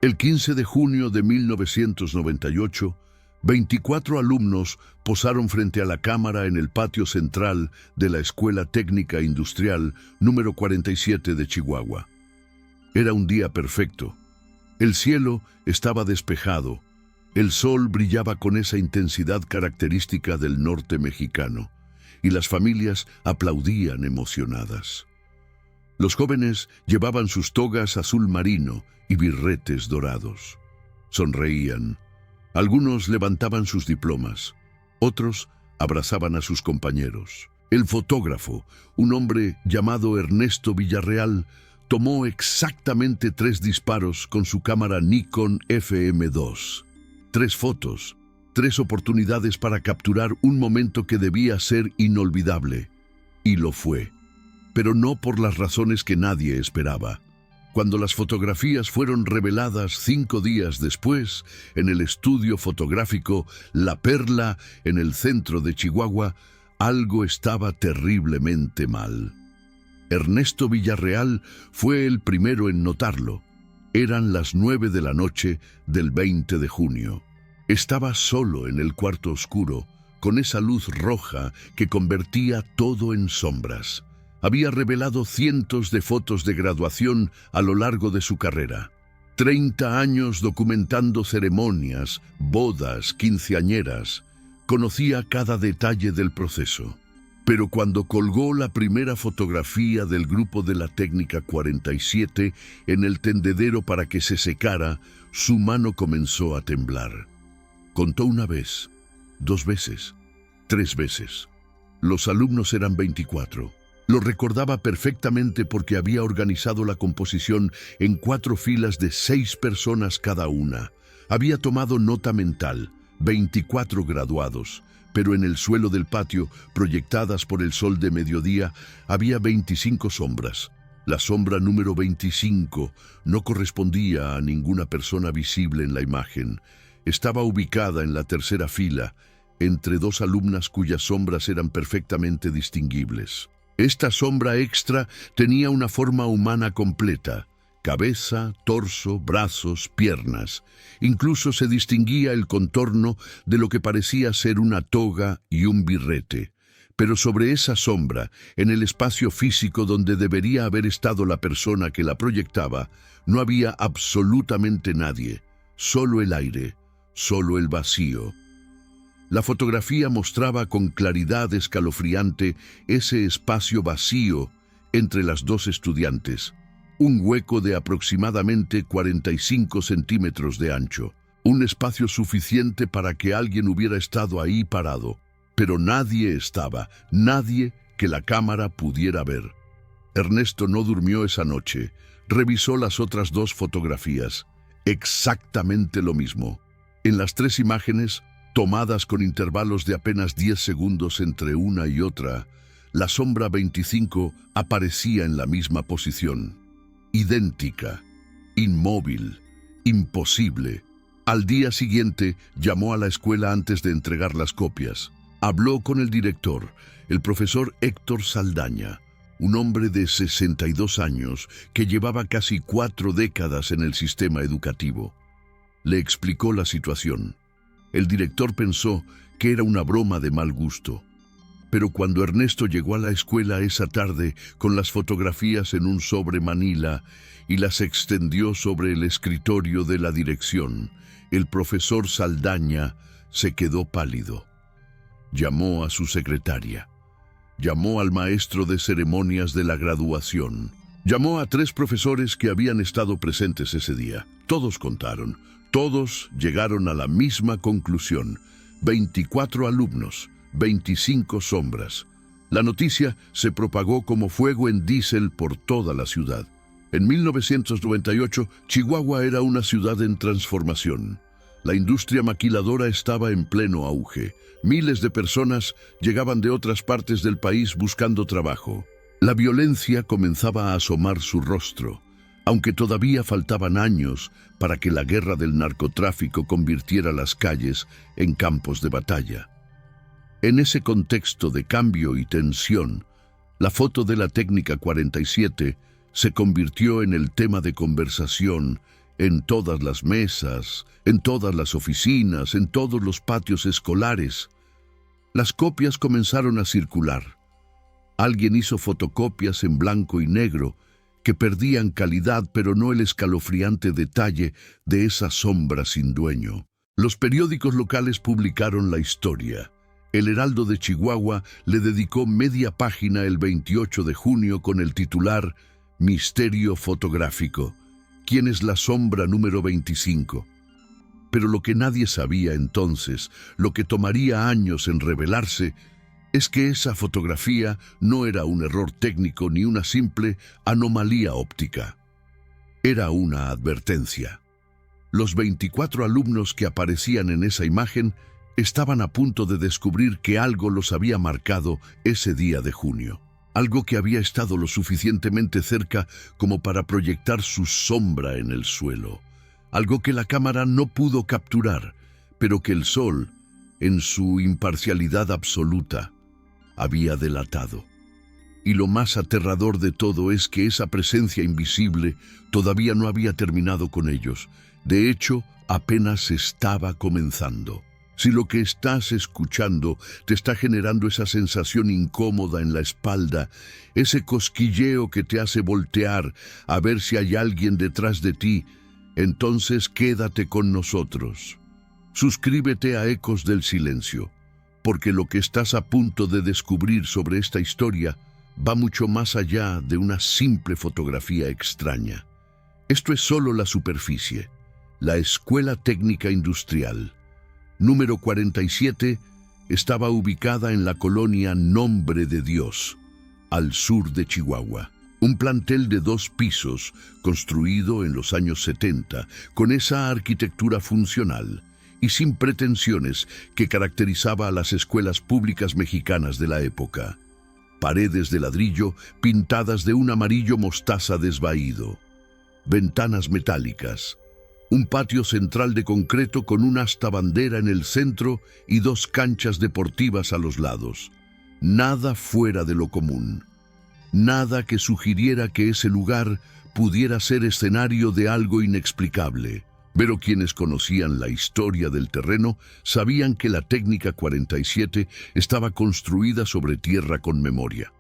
El 15 de junio de 1998, 24 alumnos posaron frente a la cámara en el patio central de la Escuela Técnica Industrial número 47 de Chihuahua. Era un día perfecto. El cielo estaba despejado. El sol brillaba con esa intensidad característica del norte mexicano, y las familias aplaudían emocionadas. Los jóvenes llevaban sus togas azul marino y birretes dorados. Sonreían. Algunos levantaban sus diplomas, otros abrazaban a sus compañeros. El fotógrafo, un hombre llamado Ernesto Villarreal, tomó exactamente 3 disparos con su cámara Nikon FM2. 3 fotos, 3 oportunidades para capturar un momento que debía ser inolvidable. Y lo fue, pero no por las razones que nadie esperaba. Cuando las fotografías fueron reveladas 5 días después, en el estudio fotográfico La Perla, en el centro de Chihuahua, algo estaba terriblemente mal. Ernesto Villarreal fue el primero en notarlo. Eran las 9 de la noche del 20 de junio. Estaba solo en el cuarto oscuro, con esa luz roja que convertía todo en sombras. Había revelado cientos de fotos de graduación a lo largo de su carrera. 30 años documentando ceremonias, bodas, quinceañeras. Conocía cada detalle del proceso. Pero cuando colgó la primera fotografía del grupo de la Técnica 47 en el tendedero para que se secara, su mano comenzó a temblar. Contó 1 vez, 2 veces, 3 veces. Los alumnos eran 24. Lo recordaba perfectamente porque había organizado la composición en 4 filas de 6 personas cada una. Había tomado nota mental, 24 graduados, pero en el suelo del patio, proyectadas por el sol de mediodía, había 25 sombras. La sombra número 25 no correspondía a ninguna persona visible en la imagen. Estaba ubicada en la tercera fila, entre 2 alumnas cuyas sombras eran perfectamente distinguibles. Esta sombra extra tenía una forma humana completa: cabeza, torso, brazos, piernas. Incluso se distinguía el contorno de lo que parecía ser una toga y un birrete. Pero sobre esa sombra, en el espacio físico donde debería haber estado la persona que la proyectaba, no había absolutamente nadie. Solo el aire, solo el vacío. La fotografía mostraba con claridad escalofriante ese espacio vacío entre las 2 estudiantes, un hueco de aproximadamente 45 centímetros de ancho, un espacio suficiente para que alguien hubiera estado ahí parado, pero nadie estaba, nadie que la cámara pudiera ver. Ernesto no durmió esa noche, revisó las otras 2 fotografías, exactamente lo mismo. En las 3 imágenes, tomadas con intervalos de apenas 10 segundos entre una y otra, la sombra 25 aparecía en la misma posición. Idéntica, inmóvil, imposible. Al día siguiente, llamó a la escuela antes de entregar las copias. Habló con el director, el profesor Héctor Saldaña, un hombre de 62 años que llevaba casi 4 décadas en el sistema educativo. Le explicó la situación. El director pensó que era una broma de mal gusto. Pero cuando Ernesto llegó a la escuela esa tarde con las fotografías en un sobre manila y las extendió sobre el escritorio de la dirección, el profesor Saldaña se quedó pálido. Llamó a su secretaria. Llamó al maestro de ceremonias de la graduación. Llamó a 3 profesores que habían estado presentes ese día. Todos contaron. Todos llegaron a la misma conclusión: 24 alumnos, 25 sombras. La noticia se propagó como fuego en diésel por toda la ciudad. En 1998, Chihuahua era una ciudad en transformación. La industria maquiladora estaba en pleno auge. Miles de personas llegaban de otras partes del país buscando trabajo. La violencia comenzaba a asomar su rostro, aunque todavía faltaban años para que la guerra del narcotráfico convirtiera las calles en campos de batalla. En ese contexto de cambio y tensión, la foto de la Técnica 47 se convirtió en el tema de conversación en todas las mesas, en todas las oficinas, en todos los patios escolares. Las copias comenzaron a circular. Alguien hizo fotocopias en blanco y negro que perdían calidad, pero no el escalofriante detalle de esa sombra sin dueño. Los periódicos locales publicaron la historia. El Heraldo de Chihuahua le dedicó media página el 28 de junio con el titular Misterio fotográfico. ¿Quién es la sombra número 25? Pero lo que nadie sabía entonces, lo que tomaría años en revelarse, es que esa fotografía no era un error técnico ni una simple anomalía óptica. Era una advertencia. Los 24 alumnos que aparecían en esa imagen estaban a punto de descubrir que algo los había marcado ese día de junio. Algo que había estado lo suficientemente cerca como para proyectar su sombra en el suelo. Algo que la cámara no pudo capturar, pero que el sol, en su imparcialidad absoluta, había delatado. Y lo más aterrador de todo es que esa presencia invisible todavía no había terminado con ellos. De hecho, apenas estaba comenzando. Si lo que estás escuchando te está generando esa sensación incómoda en la espalda, ese cosquilleo que te hace voltear a ver si hay alguien detrás de ti, entonces quédate con nosotros. Suscríbete a Ecos del Silencio, porque lo que estás a punto de descubrir sobre esta historia va mucho más allá de una simple fotografía extraña. Esto es solo la superficie. La Escuela Técnica Industrial número 47 estaba ubicada en la colonia Nombre de Dios, al sur de Chihuahua. Un plantel de 2 pisos, construido en los años 70, con esa arquitectura funcional y sin pretensiones que caracterizaba a las escuelas públicas mexicanas de la época. Paredes de ladrillo pintadas de un amarillo mostaza desvaído. Ventanas metálicas. Un patio central de concreto con una asta bandera en el centro y 2 canchas deportivas a los lados. Nada fuera de lo común. Nada que sugiriera que ese lugar pudiera ser escenario de algo inexplicable. Pero quienes conocían la historia del terreno sabían que la Técnica 47 estaba construida sobre tierra con memoria.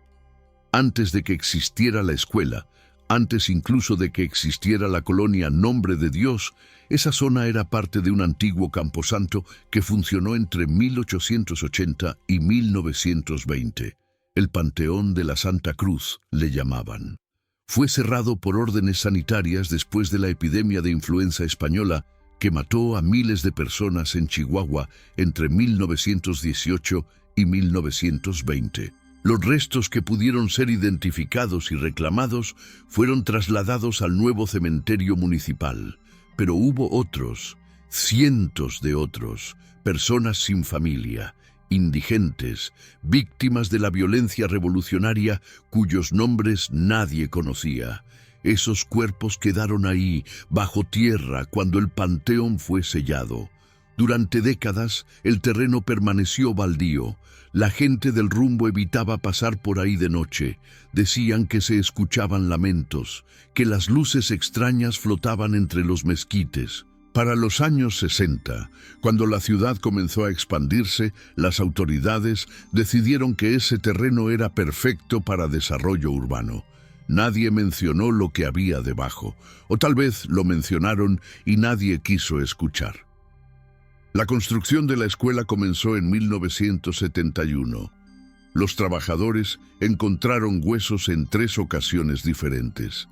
Antes de que existiera la escuela, antes incluso de que existiera la colonia Nombre de Dios, esa zona era parte de un antiguo camposanto que funcionó entre 1880 y 1920. El Panteón de la Santa Cruz, le llamaban. Fue cerrado por órdenes sanitarias después de la epidemia de influenza española que mató a miles de personas en Chihuahua entre 1918 y 1920. Los restos que pudieron ser identificados y reclamados fueron trasladados al nuevo cementerio municipal. Pero hubo otros, cientos de otros, personas sin familia, indigentes, víctimas de la violencia revolucionaria cuyos nombres nadie conocía. Esos cuerpos quedaron ahí, bajo tierra, cuando el panteón fue sellado. Durante décadas, el terreno permaneció baldío. La gente del rumbo evitaba pasar por ahí de noche. Decían que se escuchaban lamentos, que las luces extrañas flotaban entre los mezquites. Para los años 60, cuando la ciudad comenzó a expandirse, las autoridades decidieron que ese terreno era perfecto para desarrollo urbano. Nadie mencionó lo que había debajo, o tal vez lo mencionaron y nadie quiso escuchar. La construcción de la escuela comenzó en 1971. Los trabajadores encontraron huesos en 3 ocasiones diferentes.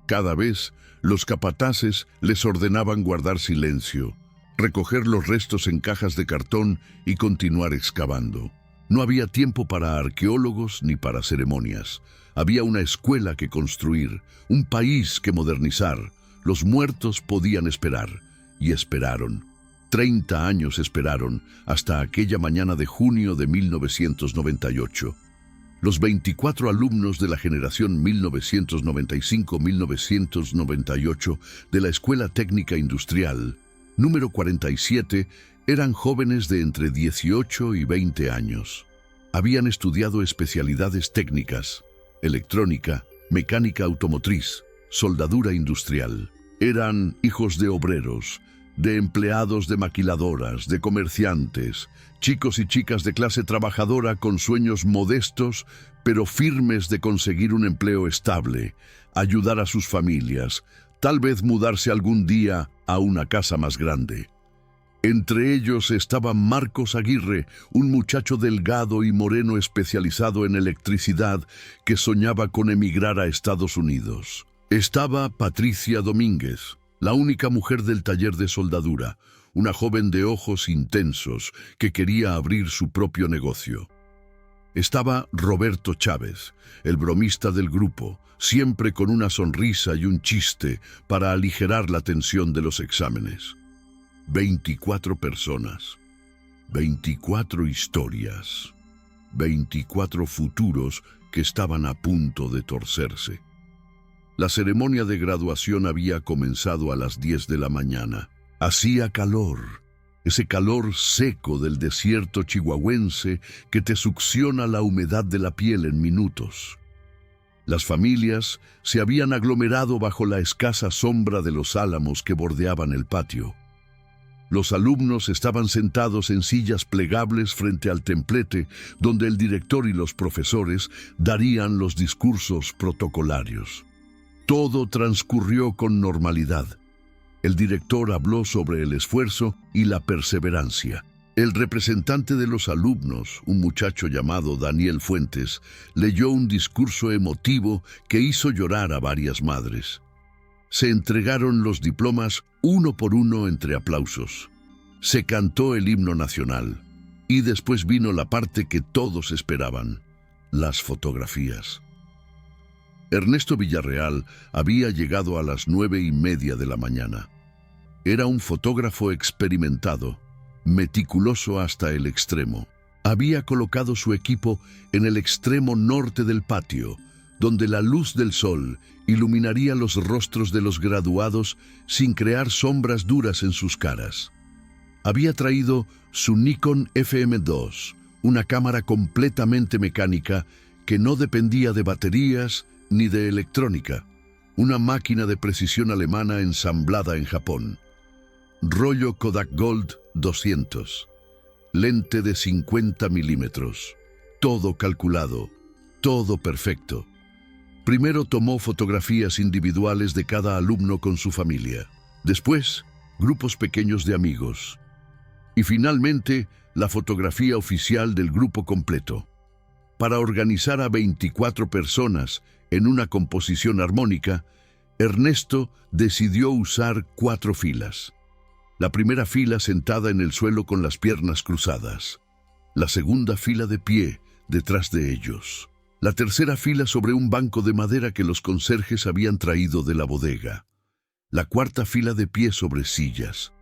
Cada vez, los capataces les ordenaban guardar silencio, recoger los restos en cajas de cartón y continuar excavando. No había tiempo para arqueólogos ni para ceremonias. Había una escuela que construir, un país que modernizar. Los muertos podían esperar, y esperaron. 30 años esperaron, hasta aquella mañana de junio de 1998. Los 24 alumnos de la generación 1995-1998 de la Escuela Técnica Industrial, número 47, eran jóvenes de entre 18 y 20 años. Habían estudiado especialidades técnicas, electrónica, mecánica automotriz, soldadura industrial. Eran hijos de obreros, de empleados de maquiladoras, de comerciantes, chicos y chicas de clase trabajadora con sueños modestos, pero firmes de conseguir un empleo estable, ayudar a sus familias, tal vez mudarse algún día a una casa más grande. Entre ellos estaba Marcos Aguirre, un muchacho delgado y moreno especializado en electricidad que soñaba con emigrar a Estados Unidos. Estaba Patricia Domínguez, la única mujer del taller de soldadura, una joven de ojos intensos que quería abrir su propio negocio. Estaba Roberto Chávez, el bromista del grupo, siempre con una sonrisa y un chiste para aligerar la tensión de los exámenes. 24 personas, 24 historias, 24 futuros que estaban a punto de torcerse. La ceremonia de graduación había comenzado a las 10 de la mañana. Hacía calor, ese calor seco del desierto chihuahuense que te succiona la humedad de la piel en minutos. Las familias se habían aglomerado bajo la escasa sombra de los álamos que bordeaban el patio. Los alumnos estaban sentados en sillas plegables frente al templete donde el director y los profesores darían los discursos protocolarios. Todo transcurrió con normalidad. El director habló sobre el esfuerzo y la perseverancia. El representante de los alumnos, un muchacho llamado Daniel Fuentes, leyó un discurso emotivo que hizo llorar a varias madres. Se entregaron los diplomas uno por uno entre aplausos. Se cantó el himno nacional y después vino la parte que todos esperaban, las fotografías. Ernesto Villarreal había llegado a las 9:30 de la mañana. Era un fotógrafo experimentado, meticuloso hasta el extremo. Había colocado su equipo en el extremo norte del patio, donde la luz del sol iluminaría los rostros de los graduados sin crear sombras duras en sus caras. Había traído su Nikon FM2, una cámara completamente mecánica que no dependía de baterías ni de electrónica, una máquina de precisión alemana ensamblada en Japón. Rollo Kodak Gold 200, lente de 50 milímetros, todo calculado, todo perfecto. Primero tomó fotografías individuales de cada alumno con su familia, después grupos pequeños de amigos y finalmente la fotografía oficial del grupo completo. Para organizar a 24 personas en una composición armónica, Ernesto decidió usar 4 filas. La primera fila sentada en el suelo con las piernas cruzadas. La segunda fila de pie, detrás de ellos. La tercera fila sobre un banco de madera que los conserjes habían traído de la bodega. La cuarta fila de pie sobre sillas.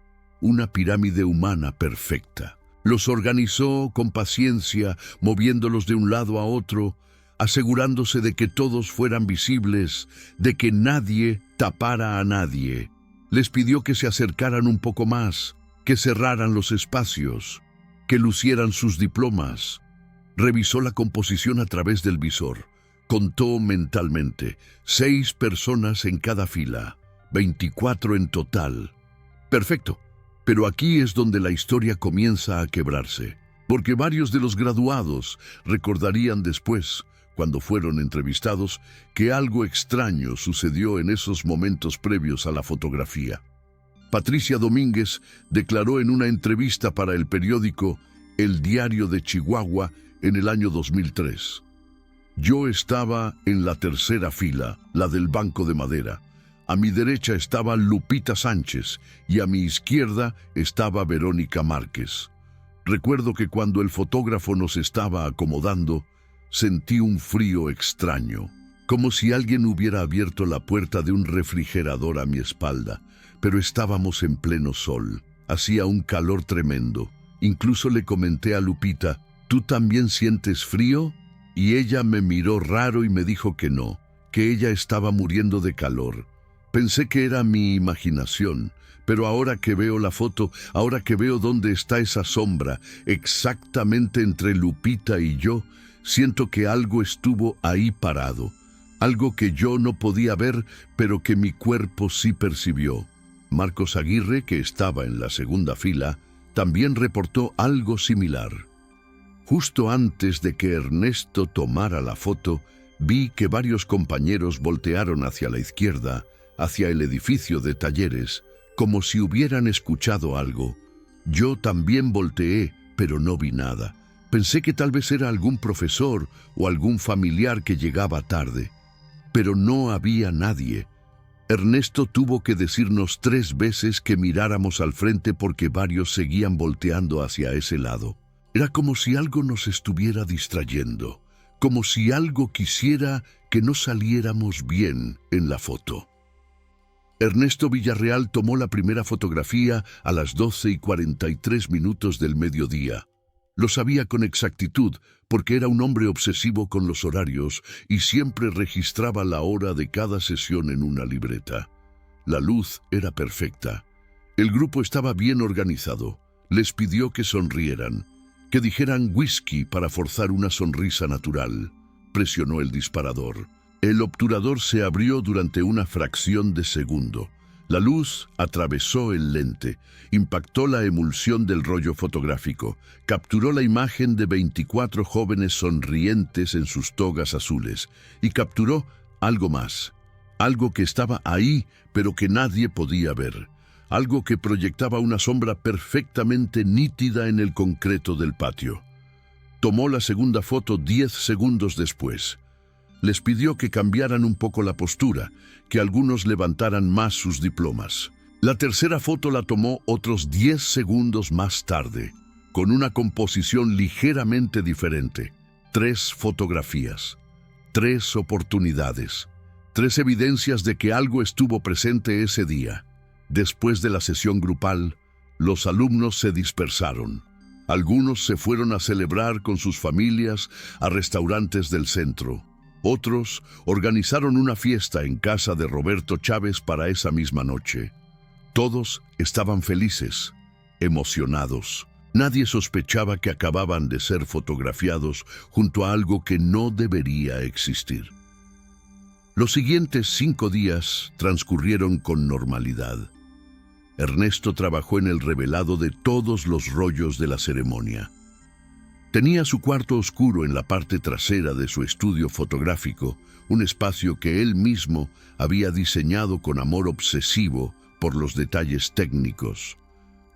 Una pirámide humana perfecta. Los organizó con paciencia, moviéndolos de un lado a otro, asegurándose de que todos fueran visibles, de que nadie tapara a nadie. Les pidió que se acercaran un poco más, que cerraran los espacios, que lucieran sus diplomas. Revisó la composición a través del visor. Contó mentalmente, 6 personas en cada fila, 24 en total. Perfecto, pero aquí es donde la historia comienza a quebrarse, porque varios de los graduados recordarían después, cuando fueron entrevistados, que algo extraño sucedió en esos momentos previos a la fotografía. Patricia Domínguez declaró en una entrevista para el periódico El Diario de Chihuahua en el año 2003. Yo estaba en la tercera fila, la del banco de madera. A mi derecha estaba Lupita Sánchez y a mi izquierda estaba Verónica Márquez. Recuerdo que cuando el fotógrafo nos estaba acomodando, sentí un frío extraño, como si alguien hubiera abierto la puerta de un refrigerador a mi espalda, pero estábamos en pleno sol. Hacía un calor tremendo. Incluso le comenté a Lupita, ¿tú también sientes frío? Y ella me miró raro y me dijo que no, que ella estaba muriendo de calor. Pensé que era mi imaginación, pero ahora que veo la foto, ahora que veo dónde está esa sombra, exactamente entre Lupita y yo, siento que algo estuvo ahí parado, algo que yo no podía ver, pero que mi cuerpo sí percibió. Marcos Aguirre, que estaba en la segunda fila, también reportó algo similar. Justo antes de que Ernesto tomara la foto, vi que varios compañeros voltearon hacia la izquierda, hacia el edificio de talleres, como si hubieran escuchado algo. Yo también volteé, pero no vi nada. Pensé que tal vez era algún profesor o algún familiar que llegaba tarde. Pero no había nadie. Ernesto tuvo que decirnos 3 veces que miráramos al frente porque varios seguían volteando hacia ese lado. Era como si algo nos estuviera distrayendo, como si algo quisiera que no saliéramos bien en la foto. Ernesto Villarreal tomó la primera fotografía a las 12:43 del mediodía. Lo sabía con exactitud porque era un hombre obsesivo con los horarios y siempre registraba la hora de cada sesión en una libreta. La luz era perfecta. El grupo estaba bien organizado. Les pidió que sonrieran, que dijeran whisky para forzar una sonrisa natural. Presionó el disparador. El obturador se abrió durante una fracción de segundo. La luz atravesó el lente, impactó la emulsión del rollo fotográfico, capturó la imagen de 24 jóvenes sonrientes en sus togas azules y capturó algo más, algo que estaba ahí pero que nadie podía ver, algo que proyectaba una sombra perfectamente nítida en el concreto del patio. Tomó la segunda foto 10 segundos después. Les pidió que cambiaran un poco la postura, que algunos levantaran más sus diplomas. La tercera foto la tomó otros 10 segundos más tarde, con una composición ligeramente diferente. 3 fotografías, 3 oportunidades, 3 evidencias de que algo estuvo presente ese día. Después de la sesión grupal, los alumnos se dispersaron. Algunos se fueron a celebrar con sus familias a restaurantes del centro. Otros organizaron una fiesta en casa de Roberto Chávez para esa misma noche. Todos estaban felices, emocionados. Nadie sospechaba que acababan de ser fotografiados junto a algo que no debería existir. Los siguientes 5 días transcurrieron con normalidad. Ernesto trabajó en el revelado de todos los rollos de la ceremonia. Tenía su cuarto oscuro en la parte trasera de su estudio fotográfico, un espacio que él mismo había diseñado con amor obsesivo por los detalles técnicos.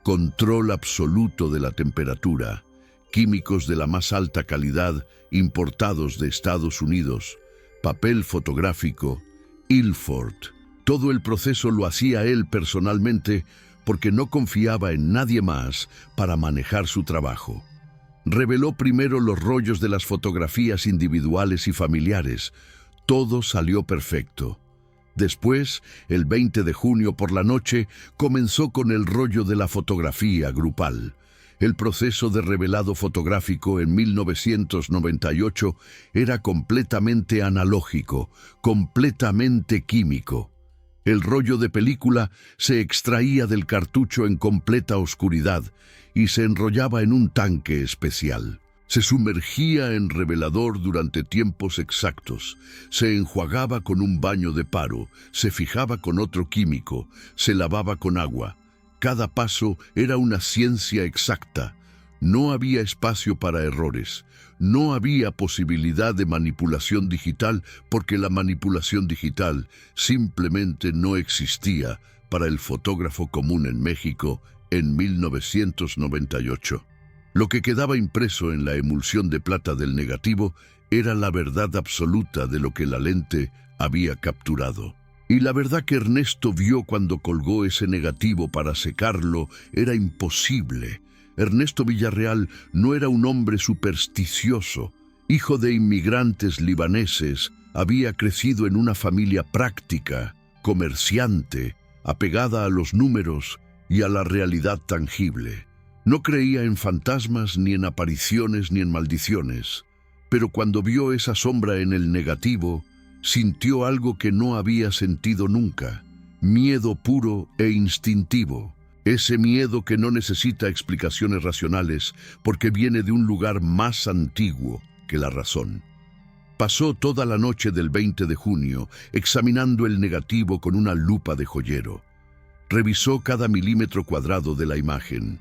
Control absoluto de la temperatura, químicos de la más alta calidad importados de Estados Unidos, papel fotográfico, Ilford. Todo el proceso lo hacía él personalmente porque no confiaba en nadie más para manejar su trabajo. Reveló primero los rollos de las fotografías individuales y familiares. Todo salió perfecto. Después, el 20 de junio por la noche, comenzó con el rollo de la fotografía grupal. El proceso de revelado fotográfico en 1998 era completamente analógico, completamente químico. El rollo de película se extraía del cartucho en completa oscuridad y se enrollaba en un tanque especial. Se sumergía en revelador durante tiempos exactos, se enjuagaba con un baño de paro, se fijaba con otro químico, se lavaba con agua. Cada paso era una ciencia exacta. No había espacio para errores. No había posibilidad de manipulación digital porque la manipulación digital simplemente no existía para el fotógrafo común en México en 1998. Lo que quedaba impreso en la emulsión de plata del negativo era la verdad absoluta de lo que la lente había capturado. Y la verdad que Ernesto vio cuando colgó ese negativo para secarlo era imposible. Ernesto Villarreal no era un hombre supersticioso. Hijo de inmigrantes libaneses, había crecido en una familia práctica, comerciante, apegada a los números y a la realidad tangible. No creía en fantasmas, ni en apariciones, ni en maldiciones. Pero cuando vio esa sombra en el negativo, sintió algo que no había sentido nunca. Miedo puro e instintivo. Ese miedo que no necesita explicaciones racionales porque viene de un lugar más antiguo que la razón. Pasó toda la noche del 20 de junio examinando el negativo con una lupa de joyero. Revisó cada milímetro cuadrado de la imagen.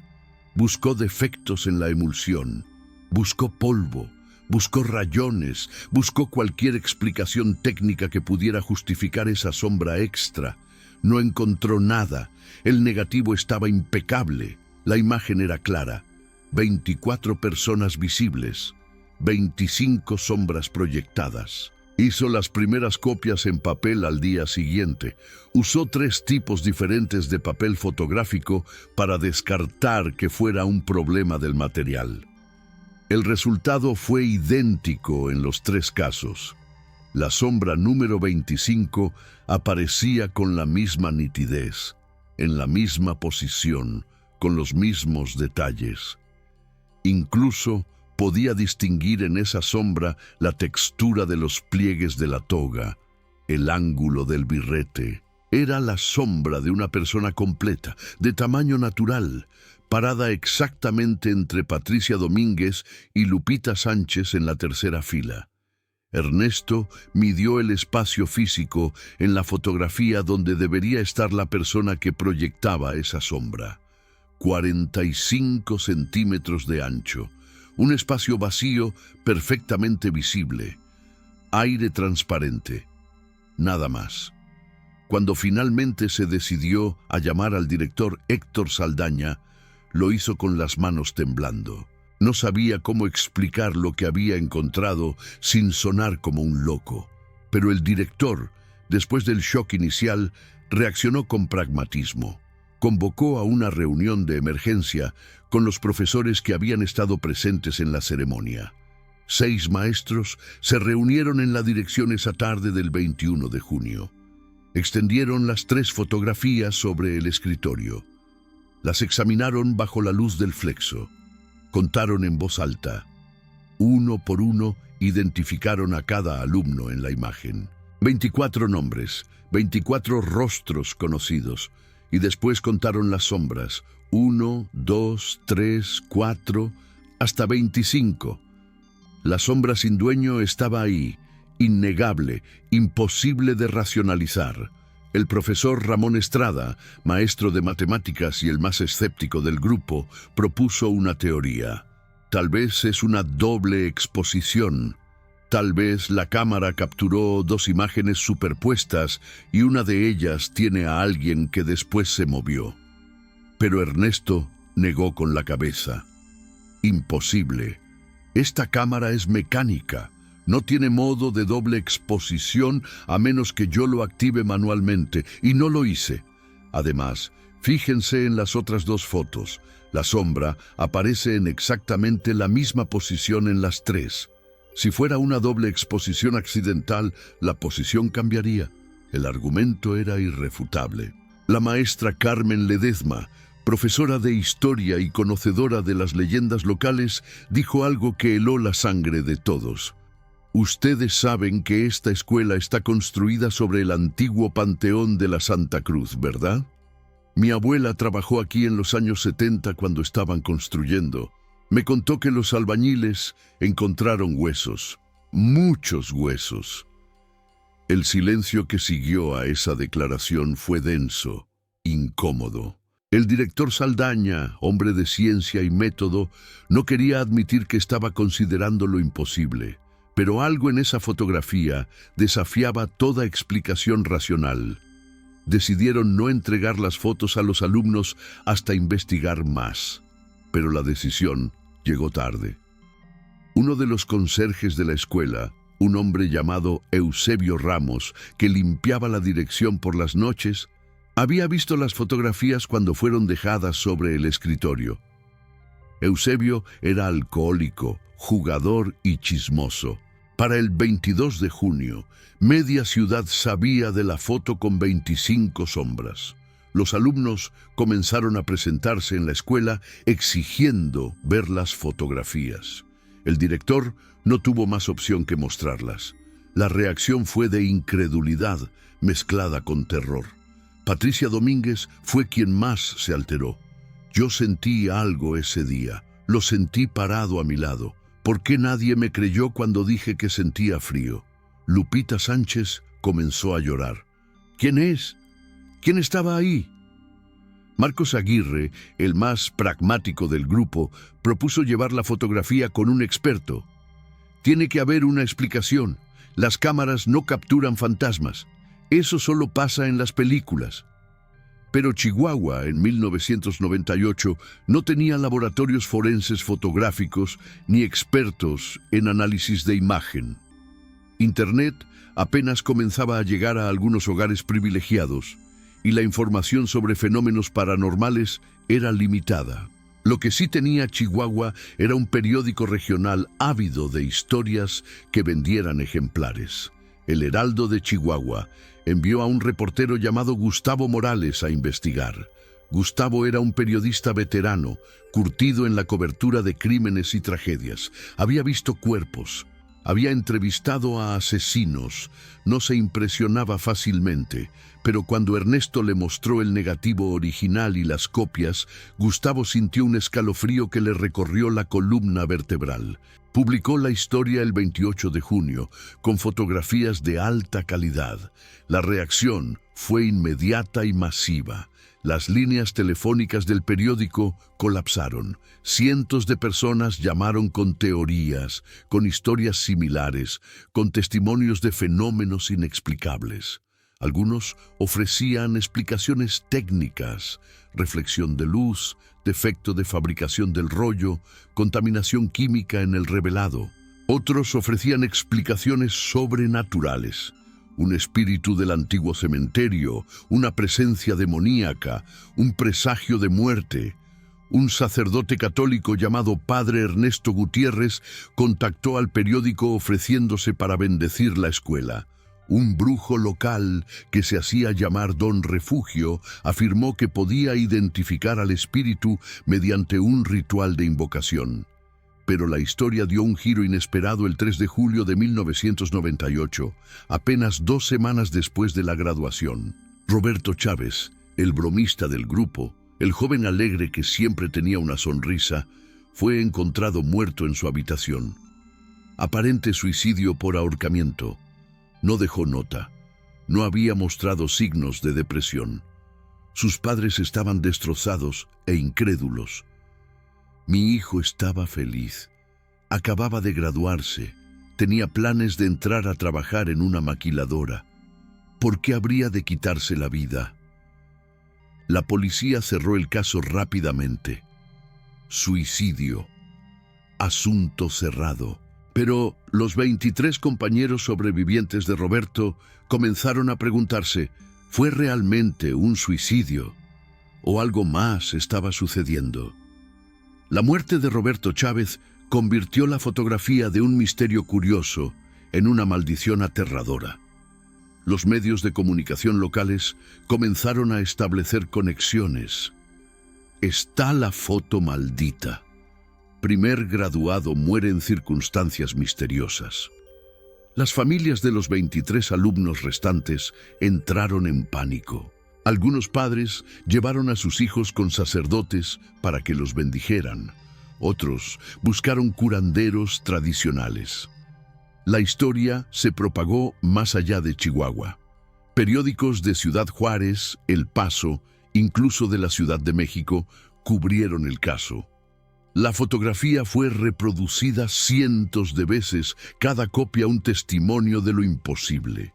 Buscó defectos en la emulsión. Buscó polvo. Buscó rayones. Buscó cualquier explicación técnica que pudiera justificar esa sombra extra. No encontró nada. El negativo estaba impecable. La imagen era clara. 24 personas visibles. 25 sombras proyectadas. Hizo las primeras copias en papel al día siguiente. Usó 3 tipos diferentes de papel fotográfico para descartar que fuera un problema del material. El resultado fue idéntico en los 3 casos. La sombra número 25 aparecía con la misma nitidez, en la misma posición, con los mismos detalles. Incluso podía distinguir en esa sombra la textura de los pliegues de la toga, el ángulo del birrete. Era la sombra de una persona completa, de tamaño natural, parada exactamente entre Patricia Domínguez y Lupita Sánchez en la tercera fila. Ernesto midió el espacio físico en la fotografía donde debería estar la persona que proyectaba esa sombra. 45 centímetros de ancho. Un espacio vacío perfectamente visible. Aire transparente. Nada más. Cuando finalmente se decidió a llamar al director Héctor Saldaña, lo hizo con las manos temblando. No sabía cómo explicar lo que había encontrado sin sonar como un loco. Pero el director, después del shock inicial, reaccionó con pragmatismo. Convocó a una reunión de emergencia con los profesores que habían estado presentes en la ceremonia. 6 maestros se reunieron en la dirección esa tarde del 21 de junio. Extendieron las 3 fotografías sobre el escritorio. Las examinaron bajo la luz del flexo. Contaron en voz alta. Uno por uno identificaron a cada alumno en la imagen. 24 nombres, 24 rostros conocidos. Y después contaron las sombras. 1, 2, 3, 4, hasta 25. La sombra sin dueño estaba ahí, innegable, imposible de racionalizar. El profesor Ramón Estrada, maestro de matemáticas y el más escéptico del grupo, propuso una teoría. Tal vez es una doble exposición. Tal vez la cámara capturó 2 imágenes superpuestas y una de ellas tiene a alguien que después se movió. Pero Ernesto negó con la cabeza. Imposible. Esta cámara es mecánica. No tiene modo de doble exposición a menos que yo lo active manualmente, y no lo hice. Además, fíjense en las otras 2 fotos. La sombra aparece en exactamente la misma posición en las 3. Si fuera una doble exposición accidental, la posición cambiaría. El argumento era irrefutable. La maestra Carmen Ledezma, profesora de historia y conocedora de las leyendas locales, dijo algo que heló la sangre de todos. Ustedes saben que esta escuela está construida sobre el antiguo Panteón de la Santa Cruz, ¿verdad? Mi abuela trabajó aquí en los años 70 cuando estaban construyendo. Me contó que los albañiles encontraron huesos, muchos huesos. El silencio que siguió a esa declaración fue denso, incómodo. El director Saldaña, hombre de ciencia y método, no quería admitir que estaba considerando lo imposible, pero algo en esa fotografía desafiaba toda explicación racional. Decidieron no entregar las fotos a los alumnos hasta investigar más, pero la decisión llegó tarde. Uno de los conserjes de la escuela, un hombre llamado Eusebio Ramos, que limpiaba la dirección por las noches, había visto las fotografías cuando fueron dejadas sobre el escritorio. Eusebio era alcohólico, jugador y chismoso. Para el 22 de junio, media ciudad sabía de la foto con 25 sombras. Los alumnos comenzaron a presentarse en la escuela exigiendo ver las fotografías. El director no tuvo más opción que mostrarlas. La reacción fue de incredulidad mezclada con terror. Patricia Domínguez fue quien más se alteró. Yo sentí algo ese día. Lo sentí parado a mi lado. ¿Por qué nadie me creyó cuando dije que sentía frío? Lupita Sánchez comenzó a llorar. ¿Quién es? ¿Quién estaba ahí? Marcos Aguirre, el más pragmático del grupo, propuso llevar la fotografía con un experto. Tiene que haber una explicación. Las cámaras no capturan fantasmas. Eso solo pasa en las películas. Pero Chihuahua, en 1998, no tenía laboratorios forenses fotográficos ni expertos en análisis de imagen. Internet apenas comenzaba a llegar a algunos hogares privilegiados y la información sobre fenómenos paranormales era limitada. Lo que sí tenía Chihuahua era un periódico regional ávido de historias que vendieran ejemplares. El Heraldo de Chihuahua envió a un reportero llamado Gustavo Morales a investigar. Gustavo era un periodista veterano, curtido en la cobertura de crímenes y tragedias. Había visto cuerpos, había entrevistado a asesinos, no se impresionaba fácilmente, pero cuando Ernesto le mostró el negativo original y las copias, Gustavo sintió un escalofrío que le recorrió la columna vertebral. Publicó la historia el 28 de junio, con fotografías de alta calidad. La reacción fue inmediata y masiva. Las líneas telefónicas del periódico colapsaron. Cientos de personas llamaron con teorías, con historias similares, con testimonios de fenómenos inexplicables. Algunos ofrecían explicaciones técnicas, reflexión de luz, defecto de fabricación del rollo, contaminación química en el revelado. Otros ofrecían explicaciones sobrenaturales. Un espíritu del antiguo cementerio, una presencia demoníaca, un presagio de muerte. Un sacerdote católico llamado Padre Ernesto Gutiérrez contactó al periódico ofreciéndose para bendecir la escuela. Un brujo local que se hacía llamar Don Refugio afirmó que podía identificar al espíritu mediante un ritual de invocación. Pero la historia dio un giro inesperado el 3 de julio de 1998, apenas 2 semanas después de la graduación. Roberto Chávez, el bromista del grupo, el joven alegre que siempre tenía una sonrisa, fue encontrado muerto en su habitación. Aparente suicidio por ahorcamiento. No dejó nota. No había mostrado signos de depresión. Sus padres estaban destrozados e incrédulos. Mi hijo estaba feliz. Acababa de graduarse. Tenía planes de entrar a trabajar en una maquiladora. ¿Por qué habría de quitarse la vida? La policía cerró el caso rápidamente. Suicidio. Asunto cerrado. Pero los 23 compañeros sobrevivientes de Roberto comenzaron a preguntarse, ¿fue realmente un suicidio? ¿O algo más estaba sucediendo? La muerte de Roberto Chávez convirtió la fotografía de un misterio curioso en una maldición aterradora. Los medios de comunicación locales comenzaron a establecer conexiones. Está la foto maldita. Primer graduado muere en circunstancias misteriosas. Las familias de los 23 alumnos restantes entraron en pánico. Algunos padres llevaron a sus hijos con sacerdotes para que los bendijeran. Otros buscaron curanderos tradicionales. La historia se propagó más allá de Chihuahua. Periódicos de Ciudad Juárez, El Paso, incluso de la Ciudad de México, cubrieron el caso. La fotografía fue reproducida cientos de veces, cada copia un testimonio de lo imposible.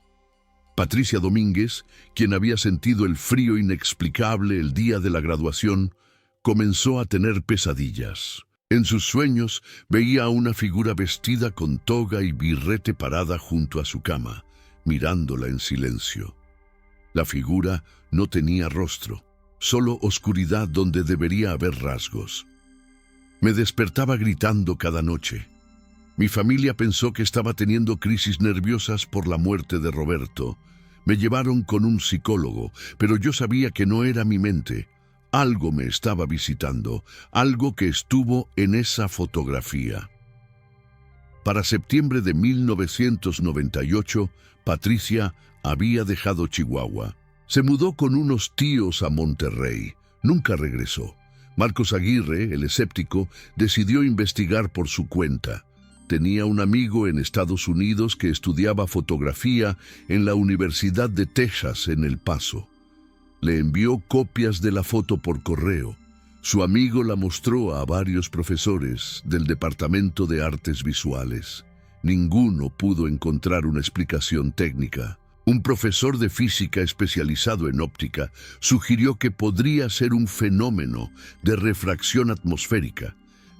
Patricia Domínguez, quien había sentido el frío inexplicable el día de la graduación, comenzó a tener pesadillas. En sus sueños veía a una figura vestida con toga y birrete parada junto a su cama, mirándola en silencio. La figura no tenía rostro, solo oscuridad donde debería haber rasgos. Me despertaba gritando cada noche. Mi familia pensó que estaba teniendo crisis nerviosas por la muerte de Roberto. Me llevaron con un psicólogo, pero yo sabía que no era mi mente. Algo me estaba visitando, algo que estuvo en esa fotografía. Para septiembre de 1998, Patricia había dejado Chihuahua. Se mudó con unos tíos a Monterrey. Nunca regresó. Marcos Aguirre, el escéptico, decidió investigar por su cuenta. tenía un amigo en Estados Unidos que estudiaba fotografía en la Universidad de Texas en El Paso. Le envió copias de la foto por correo. Su amigo la mostró a varios profesores del Departamento de Artes Visuales. Ninguno pudo encontrar una explicación técnica. Un profesor de física especializado en óptica sugirió que podría ser un fenómeno de refracción atmosférica,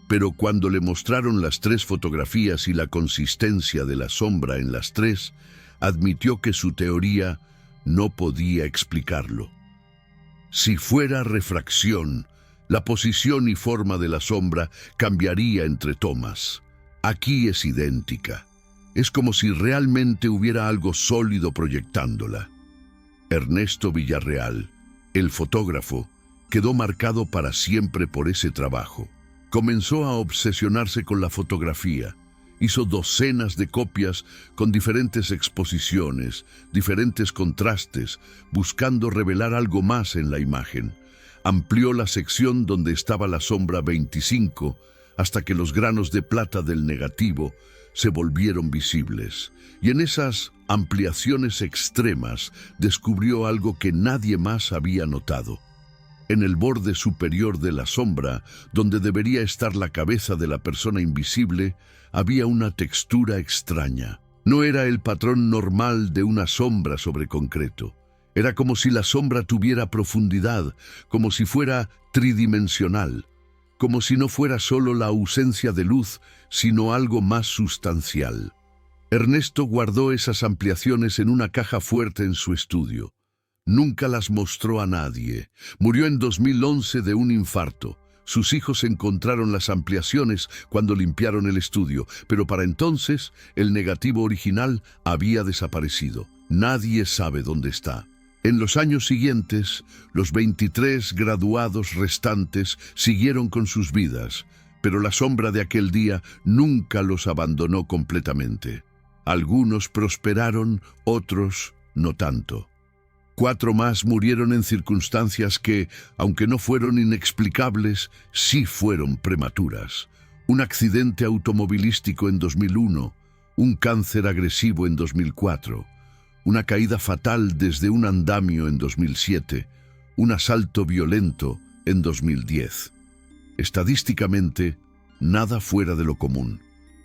pero cuando le mostraron las 3 fotografías y la consistencia de la sombra en las 3, admitió que su teoría no podía explicarlo. Si fuera refracción, la posición y forma de la sombra cambiaría entre tomas. Aquí es idéntica. Es como si realmente hubiera algo sólido proyectándola. Ernesto Villarreal, el fotógrafo, quedó marcado para siempre por ese trabajo. Comenzó a obsesionarse con la fotografía. Hizo docenas de copias con diferentes exposiciones, diferentes contrastes, buscando revelar algo más en la imagen. Amplió la sección donde estaba la sombra 25 hasta que los granos de plata del negativo se volvieron visibles. Y en esas ampliaciones extremas descubrió algo que nadie más había notado. En el borde superior de la sombra, donde debería estar la cabeza de la persona invisible, había una textura extraña. No era el patrón normal de una sombra sobre concreto. Era como si la sombra tuviera profundidad, como si fuera tridimensional, como si no fuera solo la ausencia de luz, sino algo más sustancial. Ernesto guardó esas ampliaciones en una caja fuerte en su estudio. Nunca las mostró a nadie. Murió en 2011 de un infarto. Sus hijos encontraron las ampliaciones cuando limpiaron el estudio, pero para entonces el negativo original había desaparecido. Nadie sabe dónde está. En los años siguientes, los 23 graduados restantes siguieron con sus vidas, pero la sombra de aquel día nunca los abandonó completamente. Algunos prosperaron, otros no tanto. 4 más murieron en circunstancias que, aunque no fueron inexplicables, sí fueron prematuras. Un accidente automovilístico en 2001, un cáncer agresivo en 2004, una caída fatal desde un andamio en 2007, un asalto violento en 2010. Estadísticamente, nada fuera de lo común.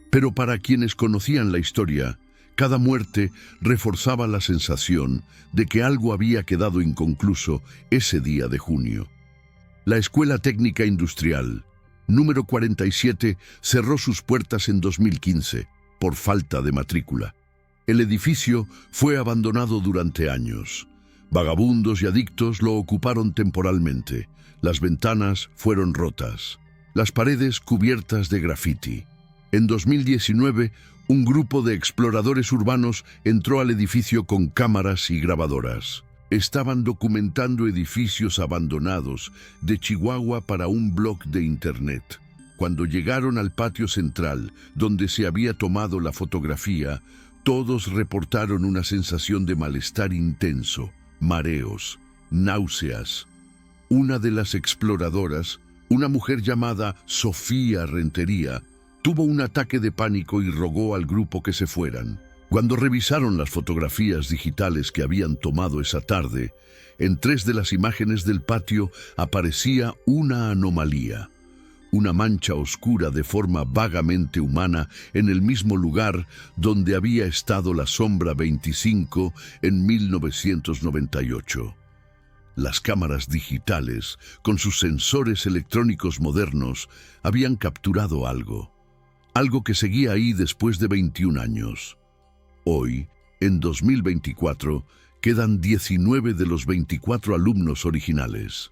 Pero para quienes conocían la historia, cada muerte reforzaba la sensación de que algo había quedado inconcluso ese día de junio. La Escuela Técnica Industrial, número 47, cerró sus puertas en 2015 por falta de matrícula. El edificio fue abandonado durante años. Vagabundos y adictos lo ocuparon temporalmente. Las ventanas fueron rotas, las paredes cubiertas de grafiti. En 2019, un grupo de exploradores urbanos entró al edificio con cámaras y grabadoras. Estaban documentando edificios abandonados de Chihuahua para un blog de internet. Cuando llegaron al patio central, donde se había tomado la fotografía, todos reportaron una sensación de malestar intenso, mareos, náuseas. Una de las exploradoras, una mujer llamada Sofía Rentería, tuvo un ataque de pánico y rogó al grupo que se fueran. Cuando revisaron las fotografías digitales que habían tomado esa tarde, en 3 de las imágenes del patio aparecía una anomalía. Una mancha oscura de forma vagamente humana en el mismo lugar donde había estado la sombra 25 en 1998. Las cámaras digitales, con sus sensores electrónicos modernos, habían capturado algo que seguía ahí después de 21 años. Hoy, en 2024, quedan 19 de los 24 alumnos originales.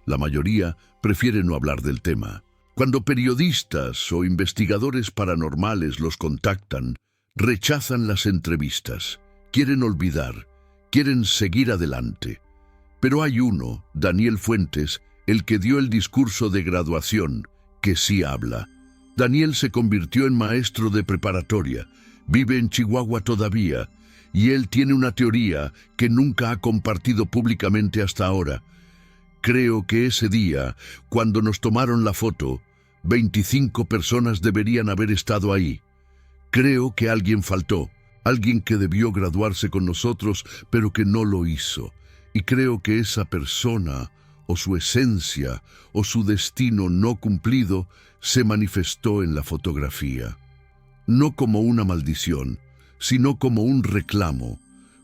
La mayoría prefiere no hablar del tema. Cuando periodistas o investigadores paranormales los contactan, rechazan las entrevistas, quieren olvidar, quieren seguir adelante. Pero hay uno, Daniel Fuentes, el que dio el discurso de graduación, que sí habla. Daniel se convirtió en maestro de preparatoria, vive en Chihuahua todavía, y él tiene una teoría que nunca ha compartido públicamente hasta ahora. Creo que ese día, cuando nos tomaron la foto, 25 personas deberían haber estado ahí. Creo que alguien faltó, alguien que debió graduarse con nosotros, pero que no lo hizo. Y creo que esa persona, o su esencia, o su destino no cumplido, se manifestó en la fotografía. No como una maldición, sino como un reclamo,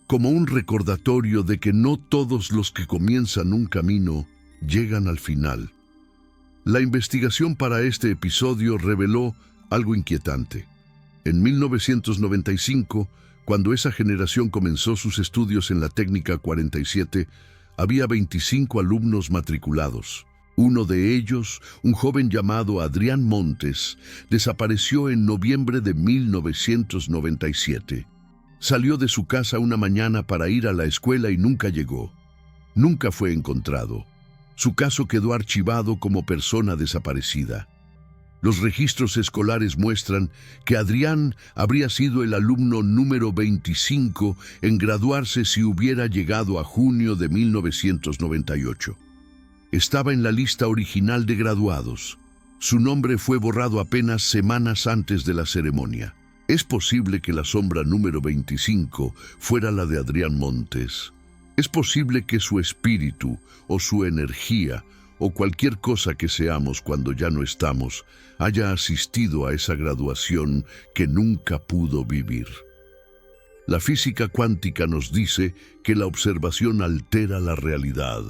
como un recordatorio de que no todos los que comienzan un camino llegan al final. La investigación para este episodio reveló algo inquietante. En 1995, cuando esa generación comenzó sus estudios en la técnica 47, había 25 alumnos matriculados. Uno de ellos, un joven llamado Adrián Montes, desapareció en noviembre de 1997. Salió de su casa una mañana para ir a la escuela y nunca llegó. Nunca fue encontrado. Su caso quedó archivado como persona desaparecida. Los registros escolares muestran que Adrián habría sido el alumno número 25 en graduarse si hubiera llegado a junio de 1998. Estaba en la lista original de graduados. Su nombre fue borrado apenas semanas antes de la ceremonia. Es posible que la sombra número 25 fuera la de Adrián Montes. Es posible que su espíritu, o su energía, o cualquier cosa que seamos cuando ya no estamos, haya asistido a esa graduación que nunca pudo vivir. La física cuántica nos dice que la observación altera la realidad.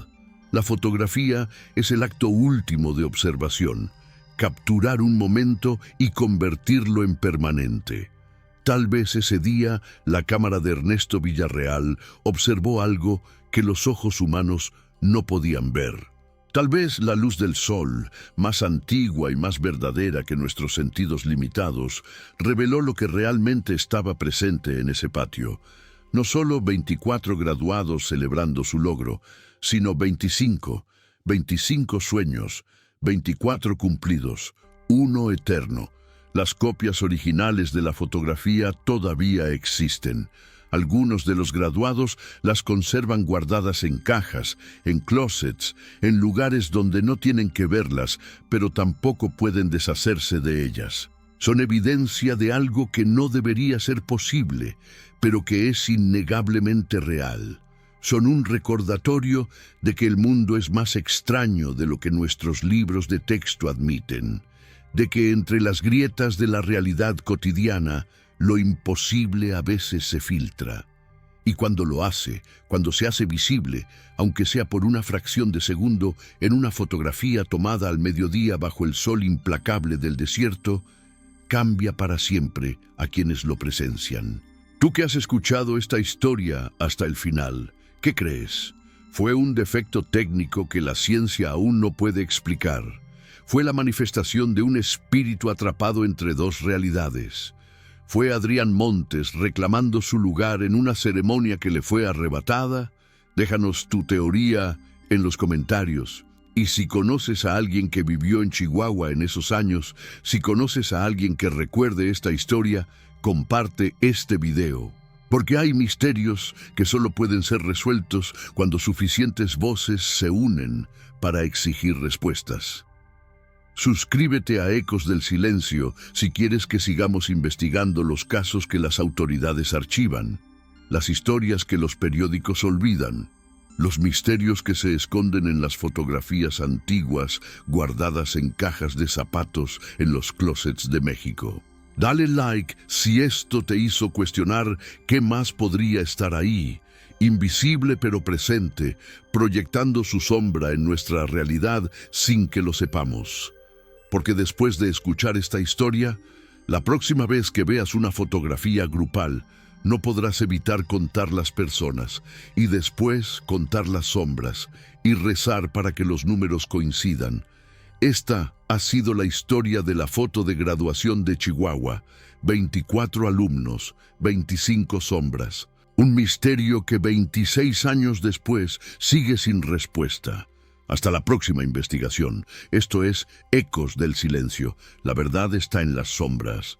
La fotografía es el acto último de observación, capturar un momento y convertirlo en permanente. Tal vez ese día la cámara de Ernesto Villarreal observó algo que los ojos humanos no podían ver. Tal vez la luz del sol, más antigua y más verdadera que nuestros sentidos limitados, reveló lo que realmente estaba presente en ese patio. No solo 24 graduados celebrando su logro, sino 25 sueños, 24 cumplidos, uno eterno. Las copias originales de la fotografía todavía existen. Algunos de los graduados las conservan guardadas en cajas, en closets, en lugares donde no tienen que verlas, pero tampoco pueden deshacerse de ellas. Son evidencia de algo que no debería ser posible, pero que es innegablemente real. Son un recordatorio de que el mundo es más extraño de lo que nuestros libros de texto admiten, de que entre las grietas de la realidad cotidiana, lo imposible a veces se filtra. Y cuando lo hace, cuando se hace visible, aunque sea por una fracción de segundo, en una fotografía tomada al mediodía bajo el sol implacable del desierto, cambia para siempre a quienes lo presencian. Tú que has escuchado esta historia hasta el final, ¿qué crees? ¿Fue un defecto técnico que la ciencia aún no puede explicar? ¿Fue la manifestación de un espíritu atrapado entre dos realidades? ¿Fue Adrián Montes reclamando su lugar en una ceremonia que le fue arrebatada? Déjanos tu teoría en los comentarios. Y si conoces a alguien que vivió en Chihuahua en esos años, si conoces a alguien que recuerde esta historia, comparte este video. Porque hay misterios que solo pueden ser resueltos cuando suficientes voces se unen para exigir respuestas. Suscríbete a Ecos del Silencio si quieres que sigamos investigando los casos que las autoridades archivan, las historias que los periódicos olvidan, los misterios que se esconden en las fotografías antiguas guardadas en cajas de zapatos en los closets de México. Dale like si esto te hizo cuestionar qué más podría estar ahí, invisible pero presente, proyectando su sombra en nuestra realidad sin que lo sepamos. Porque después de escuchar esta historia, la próxima vez que veas una fotografía grupal, no podrás evitar contar las personas y después contar las sombras y rezar para que los números coincidan. Esta ha sido la historia de la foto de graduación de Chihuahua. 24 alumnos, 25 sombras. Un misterio que 26 años después sigue sin respuesta. Hasta la próxima investigación. Esto es Ecos del Silencio. La verdad está en las sombras.